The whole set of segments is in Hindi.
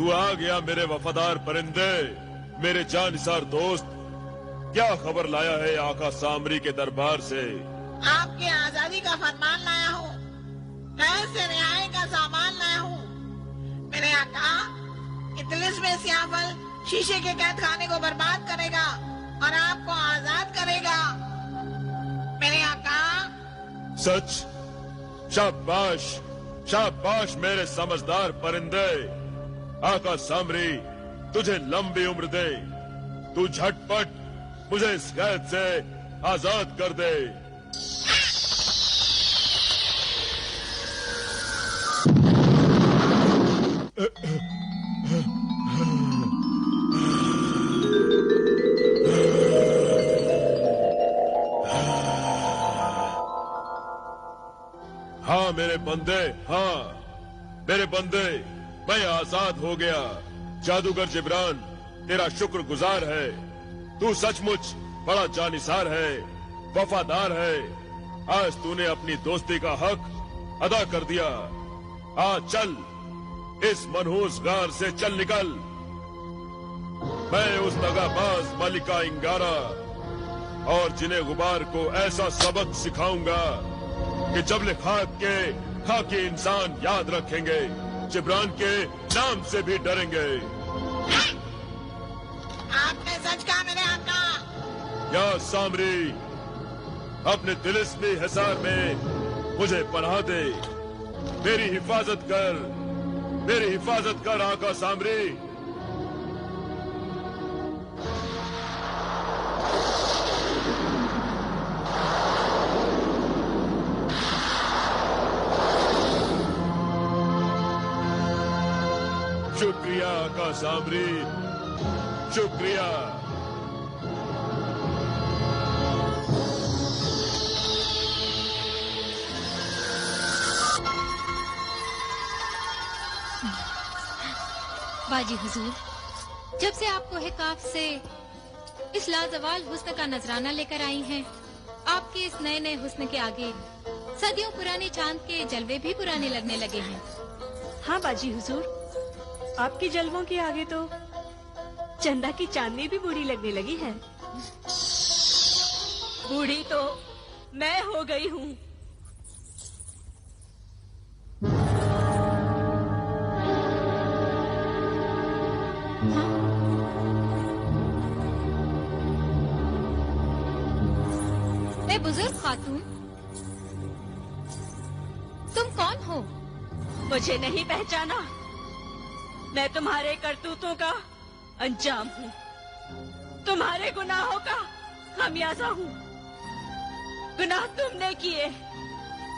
तू आ गया मेरे वफादार परिंदे, मेरे जानिसार दोस्त। क्या खबर लाया है आका सामरी के दरबार से? आपकी आजादी का फरमान लाया हूँ, कैद से रिहाई का सामान लाया हूँ। मेरे आका, इतलिस में सियाफल शीशे के कैद खाने को बर्बाद करेगा और आपको आजाद करेगा। मेरे आका। सच? शाबाश, शाबाश मेरे समझदार परिंदे। आका सामरी तुझे लंबी उम्र दे। तू झटपट मुझे इस कैद से आजाद कर दे। हाँ मेरे बंदे, हाँ मेरे बंदे, मैं आजाद हो गया। जादूगर जिब्रान तेरा शुक्रगुजार है। तू सचमुच बड़ा जानिसार है, वफादार है। आज तूने अपनी दोस्ती का हक अदा कर दिया। आज चल, इस मनहूस गार से चल निकल। मैं उस दगाबाज मलिका इंगारा और जिन्हें गुबार को ऐसा सबक सिखाऊंगा कि जबले खाक के खाकी इंसान याद रखेंगे, जिब्रान के नाम से भी डरेंगे। आपने सच कहा मेरे आका। या सामरी, अपने तिलिस्मी हिसार में मुझे पनाह दे। मेरी हिफाजत कर, मेरी हिफाजत कर आका सामरी। शुक्रिया आका सामरी, शुक्रिया। बाजी हुजूर, जब से आप कोहे काफ से इस लाजवाल हुस्न का नजराना लेकर आई हैं, आपके इस नए नए हुस्न के आगे सदियों पुराने चांद के जलवे भी पुराने लगने लगे हैं। हाँ बाजी हुजूर, आपके जलवों के आगे तो चंदा की चांदनी भी बूढ़ी लगने लगी है। बूढ़ी तो मैं हो गई हूँ। ए बुजुर्ग खातून, तुम कौन हो? मुझे नहीं पहचाना? मैं तुम्हारे करतूतों का अंजाम हूँ, तुम्हारे गुनाहों का खमियाजा हूँ। गुनाह तुमने किए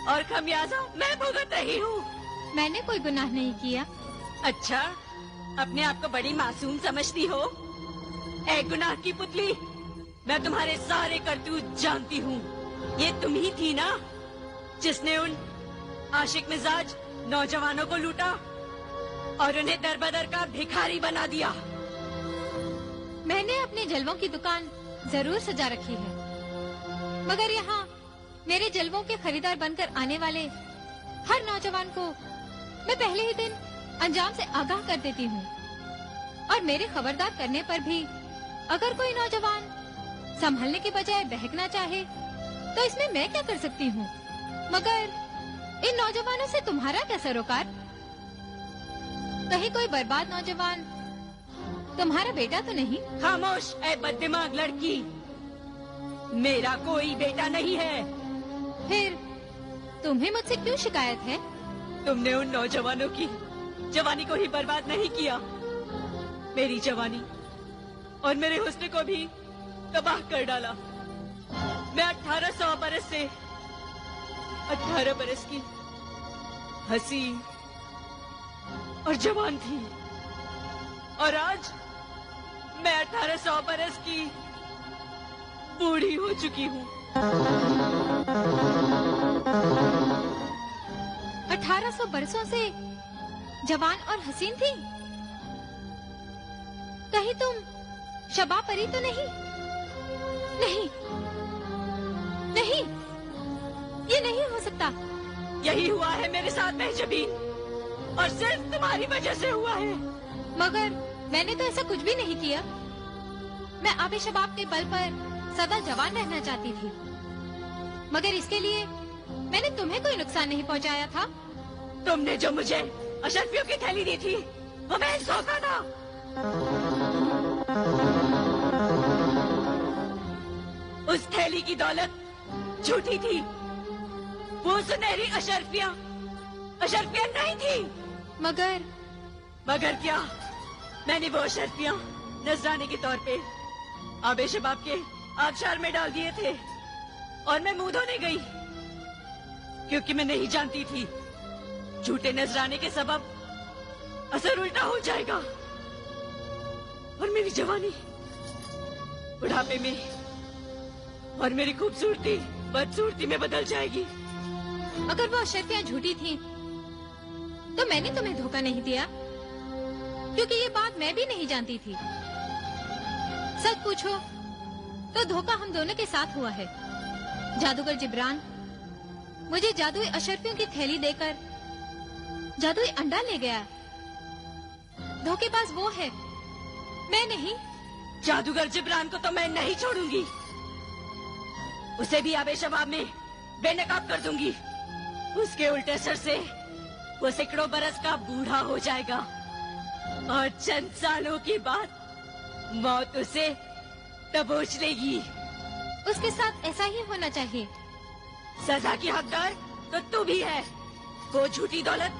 और खमियाजा मैं भुगत रही हूँ। मैंने कोई गुनाह नहीं किया। अच्छा, अपने आप को बड़ी मासूम समझती हो? ए गुनाह की पुतली, मैं तुम्हारे सारे करतूत जानती हूँ। ये तुम ही थी ना जिसने उन आशिक मिजाज नौजवानों को लूटा और उन्हें दरबदर का भिखारी बना दिया। मैंने अपने जलवों की दुकान जरूर सजा रखी है, मगर यहाँ मेरे जलवों के खरीदार बनकर आने वाले हर नौजवान को मैं पहले ही दिन अंजाम से आगाह कर देती हूँ। और मेरे खबरदार करने पर भी अगर कोई नौजवान संभलने के बजाय बहकना चाहे तो इसमें मैं क्या कर सकती हूँ? मगर इन नौजवानों से तुम्हारा क्या सरोकार? कहीं कोई बर्बाद नौजवान तुम्हारा बेटा तो नहीं? खामोश ए बददिमाग लड़की, मेरा कोई बेटा नहीं है। फिर तुम्हें मुझसे क्यों शिकायत है? तुमने उन नौजवानों की जवानी को ही बर्बाद नहीं किया, मेरी जवानी और मेरे हुस्न को भी तबाह कर डाला। मैं 1800 बरस से 18 बरस की हसीन और जवान थी और आज मैं 1800 बरस की बूढ़ी हो चुकी हूँ। 1800 बरसों से जवान और हसीन थी? कहीं तुम शबा परी तो नहीं? नहीं, नहीं, ये नहीं हो सकता। यही हुआ है मेरे साथ महजबीन, और सिर्फ तुम्हारी वजह से हुआ है। मगर मैंने तो ऐसा कुछ भी नहीं किया। मैं आबे-शबाब के बल पर सदा जवान रहना चाहती थी, मगर इसके लिए मैंने तुम्हें कोई नुकसान नहीं पहुंचाया था। तुमने जो मुझे अशरफियों की थैली दी थी वो मैं सोता था। उस थैली की दौलत झूठी थी। वो सुनहरी अशरफियां नहीं थी। मगर क्या? मैंने वो अशरफियां नजराने के तौर पे आबे-शबाब के आबशार में डाल दिए थे और मैं मुंह धोने गई, क्योंकि मैं नहीं जानती थी झूठे नजराने के सबब असर उल्टा हो जाएगा और मेरी जवानी बुढ़ापे में और मेरी खूबसूरती बदसूरती में बदल जाएगी। अगर वो अशरफियां झूठी थीं, तो मैंने तुम्हें धोखा नहीं दिया, क्योंकि ये बात मैं भी नहीं जानती थी। सच पूछो तो धोखा हम दोनों के साथ हुआ है। जादूगर जिब्रान मुझे जादुई अशरफियों की थैली देकर जादुई अंडा ले गया। धोखेबाज वो है, मैं नहीं। जादूगर जिब्रान को तो मैं नहीं छोड़ूंगी। उसे भी आबे-शबाब में बेनकाब कर दूंगी। उसके उल्टे सर से वो सैकड़ों बरस का बूढ़ा हो जाएगा और चंद सालों के बाद मौत उसे दबोच लेगी। उसके साथ ऐसा ही होना चाहिए। सजा की हकदार तो तू भी है। वो झूठी दौलत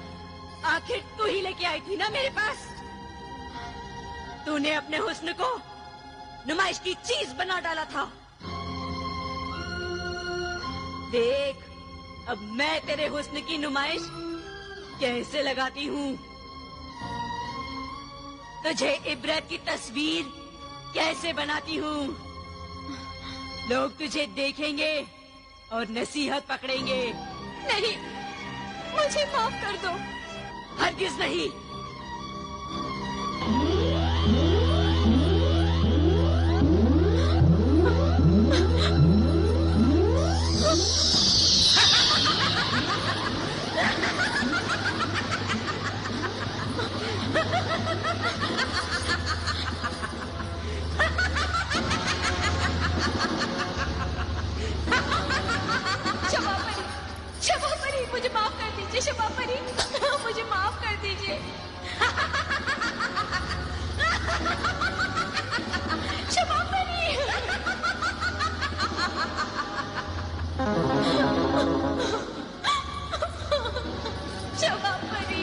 आखिर तू ही लेके आई थी ना मेरे पास। तूने अपने हुस्न को नुमाइश की चीज बना डाला था। देख, अब मैं तेरे हुस्न की नुमाइश कैसे लगाती हूँ। तुझे इबरत की तस्वीर कैसे बनाती हूँ। लोग तुझे देखेंगे और नसीहत पकड़ेंगे। नहीं, मुझे माफ कर दो। हरगिज नहीं। मुझे माफ कर दीजिए शबा परी, मुझे माफ कर दीजिए। शबा परी, शबा परी।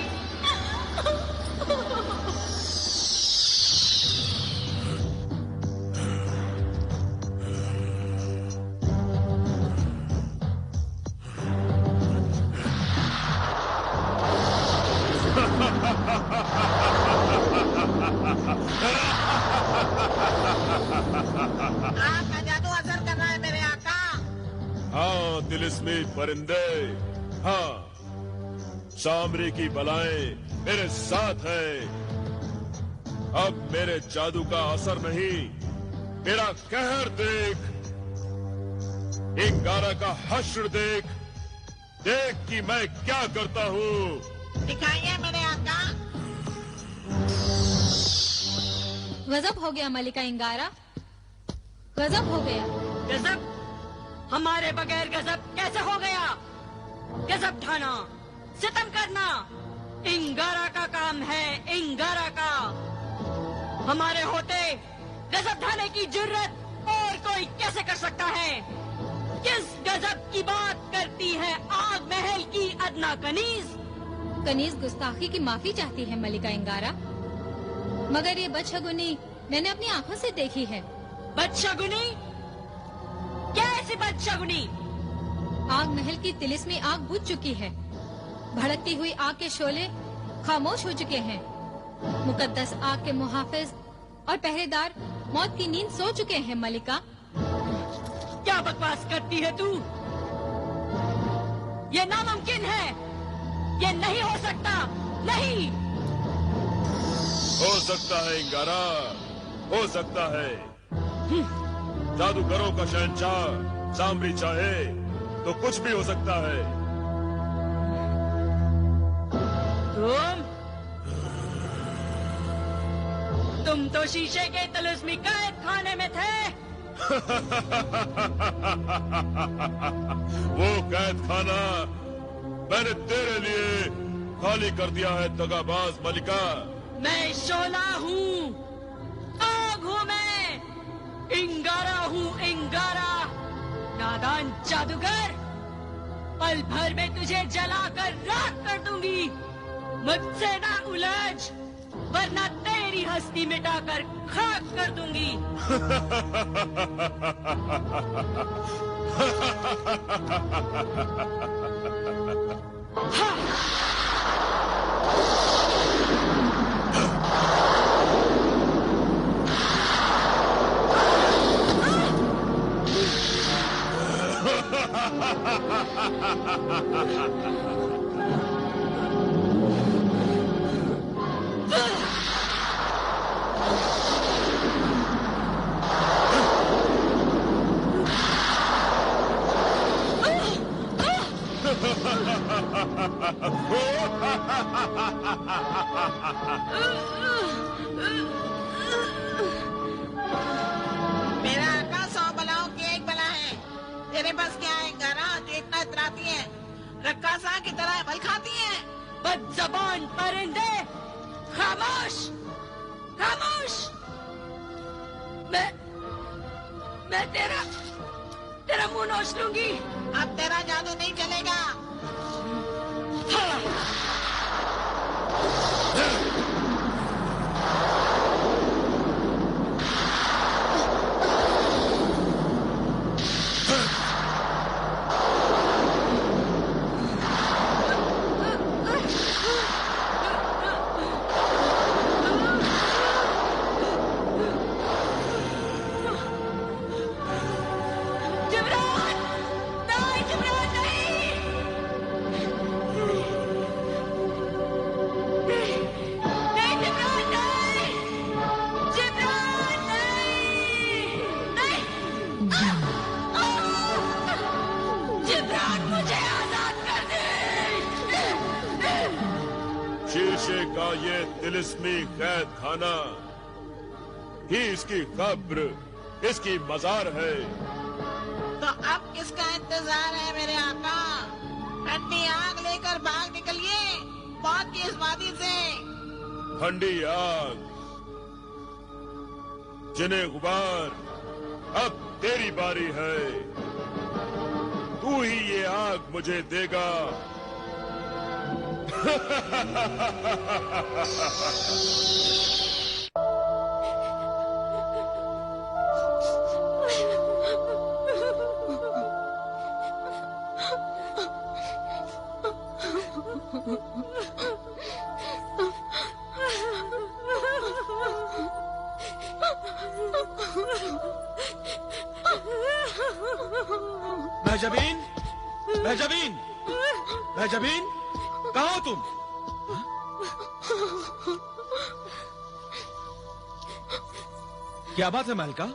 आपका जादू असर कर रहा है मेरे आका। हाँ तिलिस्मी परिंदे, हाँ सामरी की बलाएं मेरे साथ है। अब मेरे जादू का असर नहीं, मेरा कहर देख। इंगारा का हश्र देख, देख कि मैं क्या करता हूँ। दिखाइए मेरे आका। गजब हो गया मलिका इंगारा, गजब हो गया। गजब? हमारे बगैर गजब कैसे हो गया? गजब ठाना, सितम करना इंगारा का काम है, इंगारा का। हमारे होते गजब ढाने की जुर्रत और कोई कैसे कर सकता है? किस गजब की बात करती है आग महल की अदना कनीज? कनीज गुस्ताखी की माफी चाहती है मलिका इंगारा, मगर ये बदशगुनी मैंने अपनी आंखों से देखी है। बदशगुनी? क्या ऐसी बदशगुनी? आग महल की तिलिस्मी आग बुझ चुकी है। भड़कती हुई आग के शोले खामोश हो चुके हैं। मुकद्दस आग के मुहाफिज और पहरेदार मौत की नींद सो चुके हैं मलिका। क्या बकवास करती है तू? ये नामुमकिन है, ये नहीं हो सकता। नहीं हो सकता है इंगारा, हो सकता है। जादूगरों का शहंशाह सामरी चाहे तो कुछ भी हो सकता है। तुम तुम तो शीशे के तिलिस्मी कैद खाने में थे। वो कैद खाना मैंने तेरे लिए खाली कर दिया है दगाबाज मलिका। मैं शोला हूँ, आग हूँ मैं, इंगारा हूँ इंगारा। नादान जादूगर, पल भर में तुझे जलाकर राख कर दूंगी। मुझसे ना उलझ, वरना तेरी हस्ती मिटाकर खाक कर दूंगी। मेरा आका 100 बलाओं की एक बला है। तेरे पास क्या है गारा जो इतना इतराती है, रक्कासा की तरह बल खाती है? बदज़बान परिंदे, खामोश खामोश। मैं तेरा मुंह नोच लूंगी। अब तेरा जादू नहीं चलेगा। जिब्रान! नहीं, जिब्रान, नहीं! नहीं, जिब्रान, नहीं! जिब्रान, नहीं! जिब्रान, मुझे आजाद कर दे! शीशे का ये तिलिस्मी कैद खाना ही इसकी कब्र, इसकी मजार है। तो अब किसका इंतजार है मेरे आका? ठंडी आग लेकर भाग निकलिए मौत की इस वादी से। ठंडी आग, जिन्हें गुबार, अब तेरी बारी है। तू ही ये आग मुझे देगा। महजबीन, महजबीन, महजबीन, कहाँ हो तुम? क्या बात है मालिका?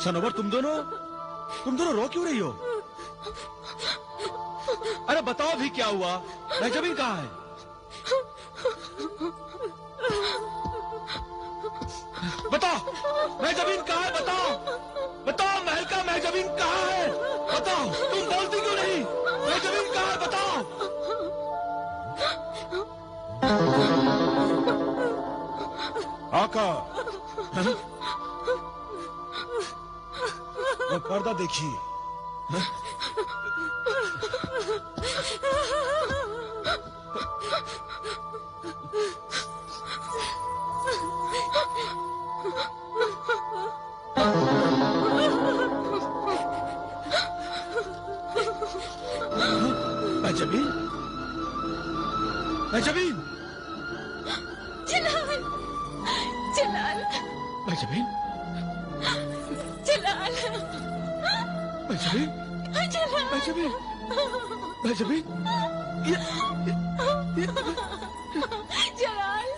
सनोवर, तुम दोनों रो क्यों रही हो? अरे बताओ भी क्या हुआ? महजबीन कहाँ है? बताओ, महजबीन कहाँ है? बताओ महलिका, महजबीन कहाँ है? बताओ, तुम बोलती क्यों नहीं? महजबीन कहाँ है? बताओ। आका, वो पर्दा देखिए। महजबीन, महजबीन, जलाल, जलाल, महजबीन, जलाल, महजबीन, जलाल, महजबीन, महजबीन, जलाल।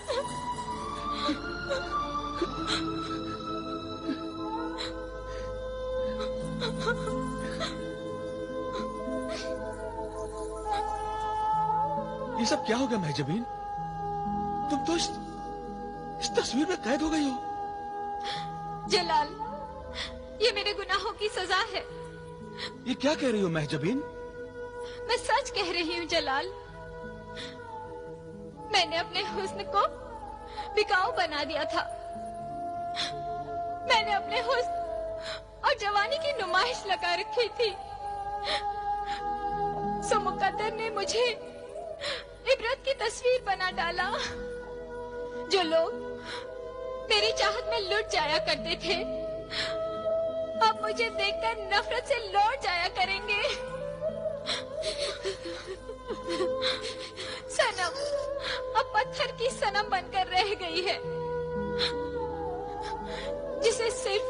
ये सब क्या हो गया महजबीन? तुम तो इस तस्वीर में कैद हो गई हो। जलाल, ये मेरे गुनाहों की सजा है। ये क्या कह रही हो महजबीन? मैं सच कह रही हूँ जलाल। मैंने अपने हुस्न को बिकाऊ बना दिया था। मैंने अपने हुस्न और जवानी की नुमाइश लगा रखी थी। सो मुकद्दर ने मुझे इबरत की तस्वीर बना डाला। जो लोग मेरी चाहत में लुट जाया करते थे, अब मुझे देखकर नफरत से लौट जाया करेंगे। सनम अब पत्थर की सनम बनकर रह गई है, जिसे सिर्फ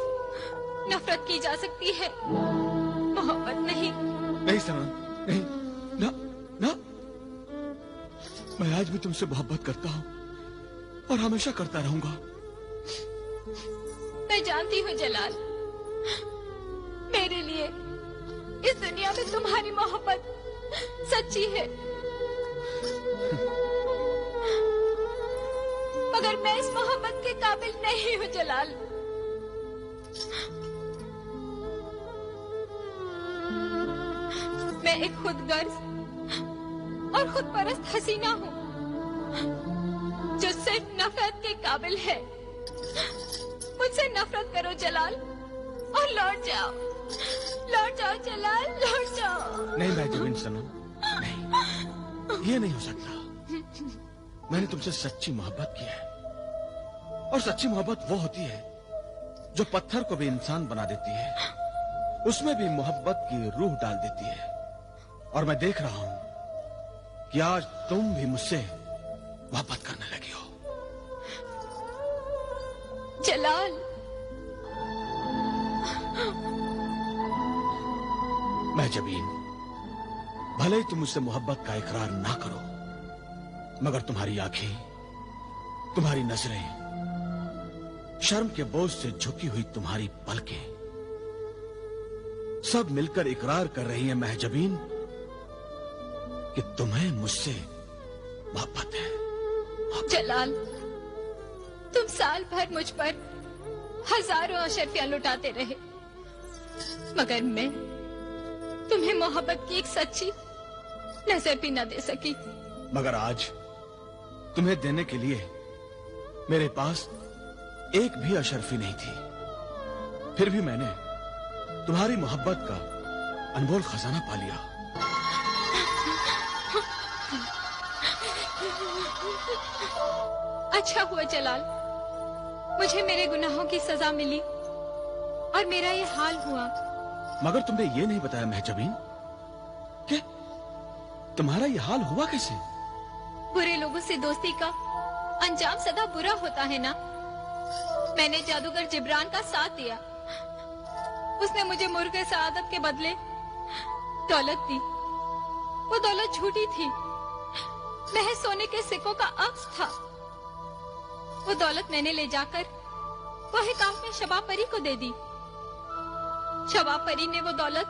नफरत की जा सकती है, मोहब्बत नहीं। नहीं सनम, नहीं, ना ना, मैं आज भी तुमसे मोहब्बत करता हूँ और हमेशा करता रहूंगा। मैं जानती हूँ जलाल, मेरे लिए इस दुनिया में तुम्हारी मोहब्बत सच्ची है, मगर मैं इस मोहब्बत के काबिल नहीं हूँ जलाल। मैं एक खुदगर्ज और खुदपरस्त हसीना हूँ, जो सिर्फ नफरत के काबिल है। मुझसे नफरत करो जलाल और लौट जाओ जलाल, लौट जाओ। नहीं महजबीन सनम, नहीं, ये नहीं हो सकता। मैंने तुमसे सच्ची मोहब्बत की है, और सच्ची मोहब्बत वो होती है जो पत्थर को भी इंसान बना देती है, उसमें भी मोहब्बत की रूह डाल देती है। और मैं देख रहा हूं कि आज तुम भी मुझसे मोहब्बत करने लगी हो। जलाल, महजबीन, भले ही तुम मुझसे मोहब्बत का इकरार ना करो, मगर तुम्हारी आंखें, तुम्हारी नजरें, शर्म के बोझ से झुकी हुई तुम्हारी पलकें, सब मिलकर इकरार कर रही हैं महजबीन कि तुम्हें मुझसे मोहब्बत है। जलाल, तुम साल भर मुझ पर हजारों अशर्फियां लुटाते रहे, मगर मैं तुम्हें मोहब्बत की एक सच्ची नजर भी न दे सकी। मगर आज तुम्हें देने के लिए मेरे पास एक भी अशर्फी नहीं थी, फिर भी मैंने तुम्हारी मोहब्बत का अनमोल खजाना पा लिया। अच्छा हुआ जलाल, मुझे मेरे गुनाहों की सजा मिली और मेरा ये हाल हुआ। मगर तुमने ये नहीं बताया महजबीन कि तुम्हारा ये हाल हुआ कैसे? बुरे लोगों से दोस्ती का अंजाम सदा बुरा होता है ना। मैंने जादूगर जिब्रान का साथ दिया, उसने मुझे मुर्गे सआदत के बदले दौलत दी। वो दौलत झूठी थी, महज सोने के सिक्कों का अक्स था। वो दौलत मैंने ले जाकर वही काम में शबाब परी को दे दी। शबाब परी ने वो दौलत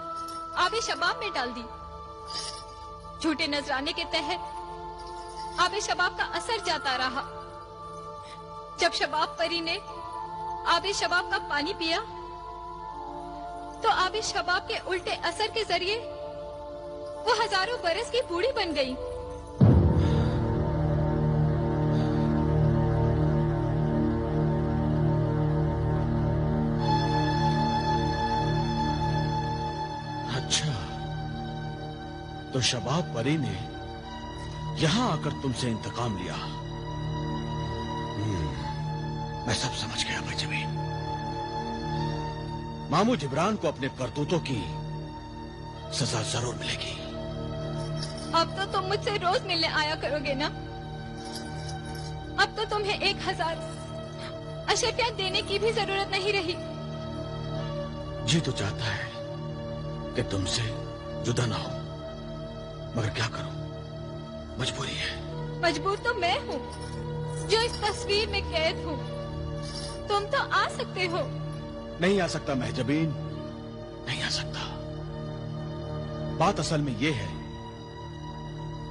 आबे शबाब में डाल दी। झूठे नजराने के तहत आबे शबाब का असर जाता रहा। जब शबाब परी ने आबे शबाब का पानी पिया, तो आबे शबाब के उल्टे असर के जरिए वो हजारों बरस की बूढ़ी बन गई। अच्छा, तो शबाब परी ने यहां आकर तुमसे इंतकाम लिया। मैं सब समझ गया महजबीन। मामू जिब्रान को अपने करतूतों की सजा जरूर मिलेगी। अब तो तुम मुझसे रोज मिलने आया करोगे ना? अब तो तुम्हें 1000 अशर्फियां देने की भी जरूरत नहीं रही। जी तो चाहता है कि तुमसे जुदा ना हो, मगर क्या करूं, मजबूरी है। मजबूर तो मैं हूँ जो इस तस्वीर में कैद हूँ। तुम तो आ सकते हो। नहीं आ सकता महजबीन, नहीं आ सकता। बात असल में यह है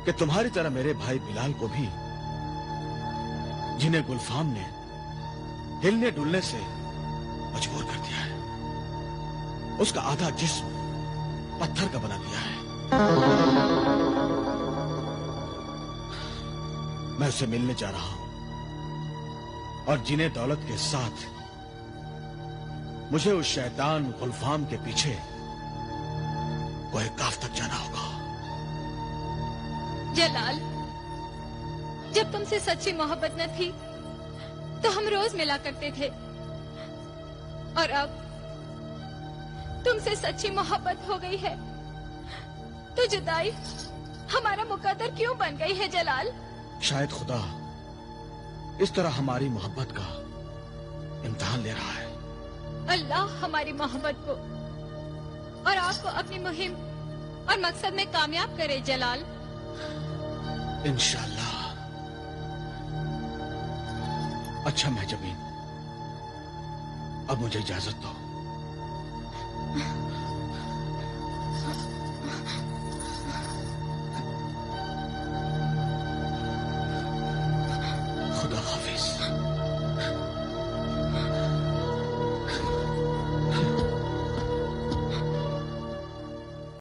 कि तुम्हारी तरह मेरे भाई बिलाल को भी, जिन्हें गुलफाम ने हिलने डुलने से मजबूर कर दिया है, उसका आधा जिस्म पत्थर का बना दिया है। मैं उससे मिलने जा रहा हूं और जिन्हें दौलत के साथ मुझे उस शैतान गुलफाम के पीछे कोई काफ तक जाना होगा। जलाल, जब तुमसे सच्ची मोहब्बत न थी तो हम रोज मिला करते थे, और अब तुमसे सच्ची मोहब्बत हो गई है तो जुदाई हमारा मुकद्दर क्यों बन गई है जलाल? शायद खुदा इस तरह हमारी मोहब्बत का इम्तिहान ले रहा है। अल्लाह हमारी मोहब्बत को और आपको अपनी मुहिम और मकसद में कामयाब करे जलाल। इंशाअल्लाह। अच्छा महजबीन, अब मुझे इजाजत दो।